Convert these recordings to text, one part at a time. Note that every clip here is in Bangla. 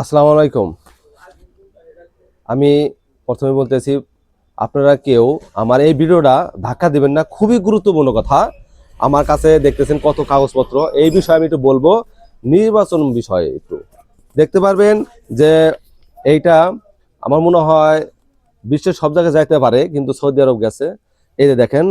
আসসালামু আলাইকুম। আমি প্রথমে বলতেছি, আপনারা কেউ আমার এই ভিডিওটা ধাক্কা দিবেন না। খুবই গুরুত্বপূর্ণ কথা। আমার কাছে দেখতেছেন কত কাগজপত্র, এই বিষয়ে আমি একটু বলবো। নির্বাচন বিষয়ে একটু দেখতে পারবেন যে এইটা আমার মনে হয় বিশ্বের সব জায়গায় যাইতে পারে, কিন্তু সৌদি আরব গেছে। এই যে দেখেন,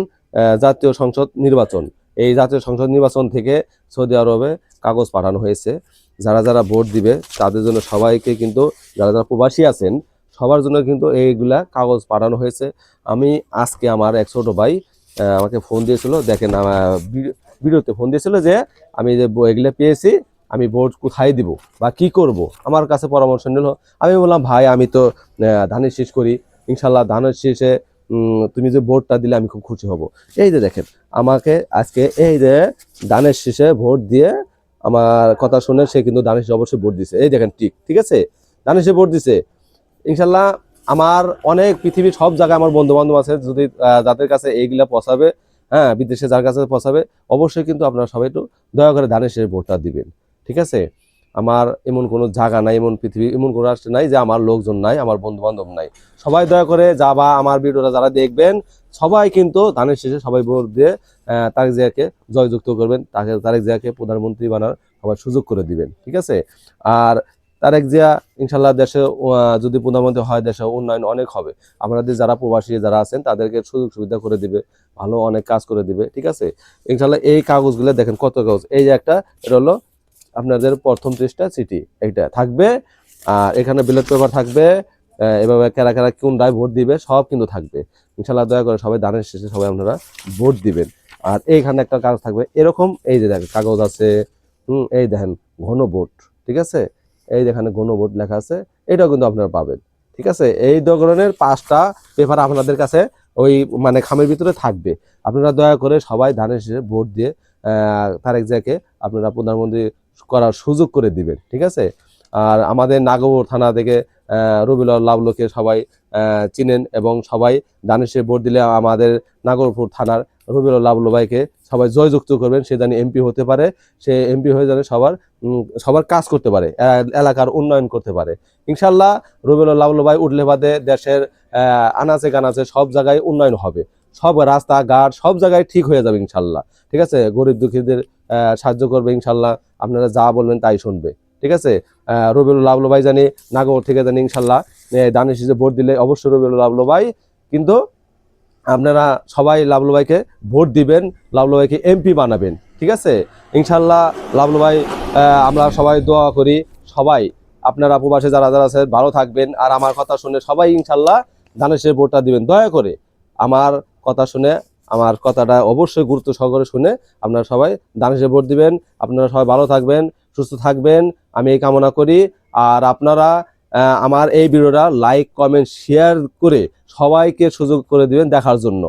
জাতীয় সংসদ নির্বাচন। এই জাতীয় সংসদ নির্বাচন থেকে সৌদি আরবে কাগজ পাঠানো হয়েছে। যারা যারা ভোট দিবে তাদের জন্য সবাইকে কিন্তু, যারা যারা প্রবাসী আছেন সবার জন্য কিন্তু এইগুলা কাগজ পাঠানো হয়েছে। আমি আজকে আমার এক ছোট ভাই আমাকে ফোন দিয়েছিল, দেখেন আমার ভিডিওতে ফোন দিয়েছিল যে আমি যে এগুলো পেয়েছি, আমি ভোট কোথায় দিব বা কি করব, আমার কাছে পরামর্শ নিল। আমি বললাম, ভাই আমি তো ধানের শীষ করি, ইনশাল্লাহ ধানের শীষে তুমি যে ভোটটা দিলে আমি খুব খুশি হব। এই যে দেখেন, আমাকে আজকে এই যে ধানের শীষে ভোট দিয়ে আমার কথা শুনে সে কিন্তু ধানের শীষে অবশ্যই ভোট দিছে। এই দেখেন, ঠিক ঠিক আছে, ধানের শীষে ভোট দিছে ইনশাল্লাহ। আমার অনেক পৃথিবীর সব জায়গায় আমার বন্ধু বান্ধব আছে, যদি যাদের কাছে এইগুলা পৌঁছাবে, হ্যাঁ, বিদেশে যার কাছে পৌঁছাবে, অবশ্যই কিন্তু আপনারা সবাই একটু দয়া করে ধানের শীষে ভোটটা দিবেন। ঠিক আছে? আমার এমন কোনো জায়গা নাই, এমন পৃথিবী এমন কোনো রাষ্ট্র নাই যে আমার লোকজন নাই, আমার বন্ধু বান্ধব নাই। সবাই দয়া করে যা বা আমার ভিডিওটা যারা দেখবেন, সবাই কিন্তু ধানের শীষে সবাই ভোট দিয়ে তারেক জিয়াকে জয়যুক্ত করবেন, তারেক জিয়াকে প্রধানমন্ত্রী বানার সবাই সুযোগ করে দিবেন। ঠিক আছে? আর তারেক জিয়া ইনশাল্লাহ দেশে যদি প্রধানমন্ত্রী হয়, দেশে উন্নয়ন অনেক হবে। আমাদের যারা প্রবাসী যারা আছেন তাদেরকে সুযোগ সুবিধা করে দিবে, ভালো অনেক কাজ করে দিবে। ঠিক আছে? ইনশাল্লাহ এই কাগজগুলো দেখেন কত কাগজ। এই যে একটা, এটা হলো আপনাদের প্রথম পৃষ্ঠা চিঠি, এইটা থাকবে। আর এখানে ব্যালট পেপার থাকবে, এভাবে কারা কারা কোন রায় ভোট দিবে সব কিন্তু থাকবে। ইনশাল্লাহ দয়া করে সবাই ধানের শেষে সবাই আপনারা ভোট দিবেন। আর এইখানে একটা কাগজ থাকবে এরকম, এই যে দেখেন কাগজ আছে। এই দেখেন, ঘন ভোট। ঠিক আছে? এই যেখানে গণভোট লেখা আছে, এটাও কিন্তু আপনারা পাবেন। ঠিক আছে? এই ধরনের 5টা পেপার আপনাদের কাছে ওই মানে খামের ভিতরে থাকবে। আপনারা দয়া করে সবাই ধানের শীষে ভোট দিয়ে তারেক জিয়াকে আপনারা প্রধানমন্ত্রী করার সুযোগ করে দিবেন। ঠিক আছে? আর আমাদের নাগর থানা থেকে রবিউল লাবলুকে সবাই চিনেন, এবং সবাই ধানের শীষে ভোট দিলে আমাদের নাগরপুর থানার রবিউল লাবলু ভাইকে সবাই জয়যুক্ত করবেন। সে জানি এমপি হতে পারে, সে এমপি হয়ে জানে সবার কাজ করতে পারে, এলাকার উন্নয়ন করতে পারে। ইনশাল্লাহ রবিউল লাবলু ভাই উঠলে বাদে দেশের আনাচে কানাচে সব জায়গায় উন্নয়ন হবে, সব রাস্তাঘাট সব জায়গায় ঠিক হয়ে যাবে ইনশাল্লাহ। ঠিক আছে? গরিব দুঃখীদের সাহায্য করবে ইনশাল্লাহ। আপনারা যা বলবেন তাই শুনবে। ঠিক আছে? রবিউল লাবলু ভাই জানি নাগর থেকে জানি ইনশাল্লাহ ধানের শীষে ভোট দিলে অবশ্যই রবিউল লাবলু ভাই কিন্তু, আপনারা সবাই লাবলু ভাইকে ভোট দিবেন, লাবলু ভাইকে এমপি বানাবেন। ঠিক আছে? ইনশাল্লাহ লাবলু ভাই, আমরা সবাই দোয়া করি। সবাই আপনারা প্রবাসে যারা যারা আছে ভালো থাকবেন, আর আমার কথা শুনে সবাই ইনশাল্লাহ ধানের শীষে ভোটটা দিবেন। দয়া করে আমার কথা শুনে, আমার কথাটা অবশ্যই গুরুত্ব সহকারে শুনে আপনারা সবাই ধানের শীষে ভোট দিবেন। আপনারা সবাই ভালো থাকবেন, সুস্থ থাকবেন, আমি এই কামনা করি। আর আপনারা আমার এই ভিডিওটা লাইক কমেন্ট শেয়ার করে সবাইকে সুযোগ করে দিবেন দেখার জন্য।